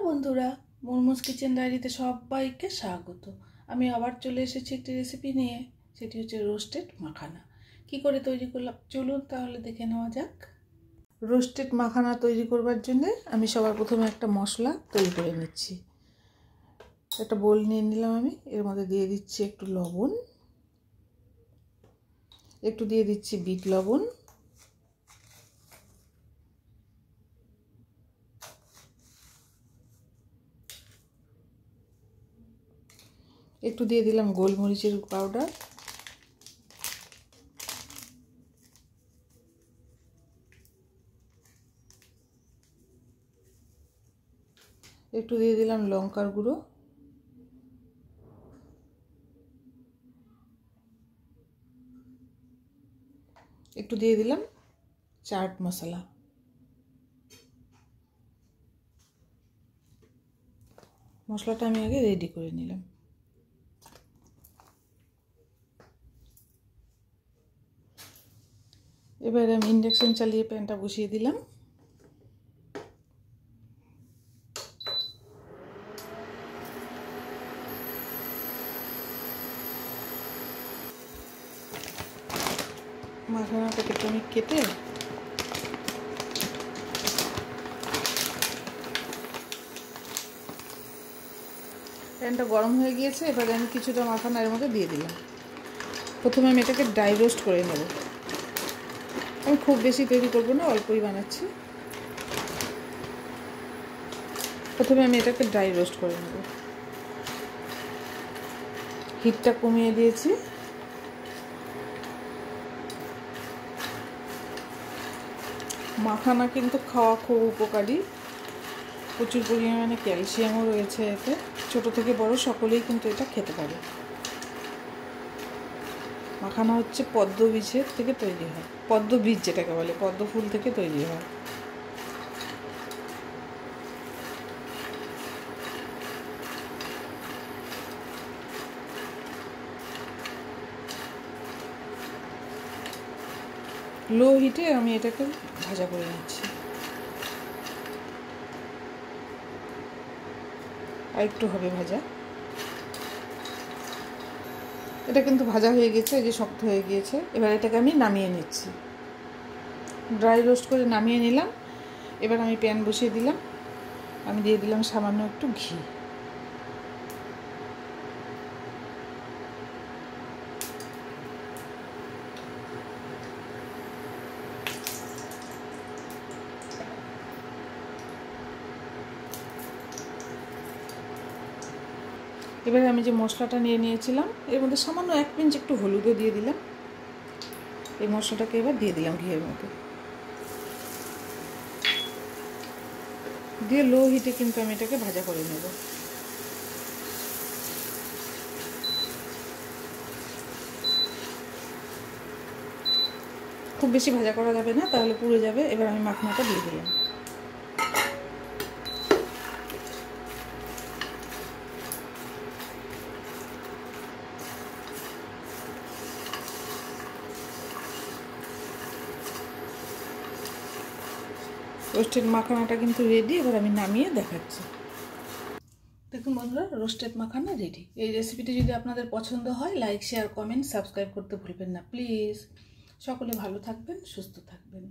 বন্ধুরা, মুরমুস কিচেন ডায়েরিতে সবাইকে স্বাগত। আমি আবার চলে এসেছি একটি রেসিপি নিয়ে। সেটি হচ্ছে রোস্টেড মাখানা। কি করে তৈরি করলাম চলুন তাহলে দেখে নেওয়া যাক। রোস্টেড মাখানা তৈরি করবার জন্য আমি সবার প্রথমে একটা মশলা তৈরি করে নিচ্ছি। একটা বোল নিয়ে নিলাম আমি। এর মধ্যে দিয়ে দিচ্ছি একটু লবণ, একটু দিয়ে দিচ্ছি বিট লবণ, একটু দিয়ে দিলাম গোলমরিচের পাউডার, একটু দিয়ে দিলাম লঙ্কার গুঁড়ো, একটু দিয়ে দিলাম চাট মশলা। মশলাটা আমি আগে রেডি করে নিলাম। এবারে আমি ইন্ডাকশন চালিয়ে প্যানটা বসিয়ে দিলাম। মাখানাটাকে আমি কেটে প্যানটা গরম হয়ে গিয়েছে। এবারে আমি কিছুটা মাখানা এর মধ্যে দিয়ে দিলাম। প্রথমে আমি এটাকে ড্রাই রোস্ট করে নেব। আমি খুব বেশি তৈরি করবো না, অল্পই বানাচ্ছি। প্রথমে আমি এটাকে ড্রাই রোস্ট করে নেব। হিটটা কমিয়ে দিয়েছি। মাখানা কিন্তু খাওয়া খুব উপকারী, প্রচুর পরিমাণে ক্যালসিয়ামও রয়েছে এতে। ছোট থেকে বড় সকলেই কিন্তু এটা খেতে পারে। মাখানা হচ্ছে পদ্ম বীজের থেকে তৈরি হয়। পদ্ম বীজ যেটাকে বলে, পদ্ম ফুল থেকে তৈরি হয়। লো হিটে আমি এটাকে ভাজা করে নিচ্ছি। আর একটু হবে ভাজা। এটা কিন্তু ভাজা হয়ে গেছে, এই যে শক্ত হয়ে গিয়েছে। এবার এটাকে আমি নামিয়ে নিচ্ছি। ড্রাই রোস্ট করে নামিয়ে নিলাম। এবার আমি প্যান বসিয়ে দিলাম। আমি দিয়ে দিলাম সামান্য একটু ঘি। এবারে আমি যে মশলাটা নিয়ে নিয়েছিলাম এর মধ্যে সামান্য 1 পিঞ্চ একটু হলুদও দিয়ে দিলাম। এই মশলাটাকে এবার দিয়ে দিলাম ঘিয়ের মধ্যে দিয়ে লো হিটে কিন্তু আমি এটাকে ভাজা করে নেব। খুব বেশি ভাজা করা যাবে না, তাহলে পুড়ে যাবে। এবার আমি মাখনাটা দিয়ে দিলাম। রোস্টেড মাখানাটা কিন্তু রেডি। এবার আমি নামিয়ে দেখাচ্ছি। দেখুন বন্ধুরা, রোস্টেড মাখানা রেডি। এই রেসিপিটি যদি আপনাদের পছন্দ হয়, লাইক, শেয়ার, কমেন্ট, সাবস্ক্রাইব করতে ভুলবেন না প্লিজ। সকলে ভালো থাকবেন, সুস্থ থাকবেন।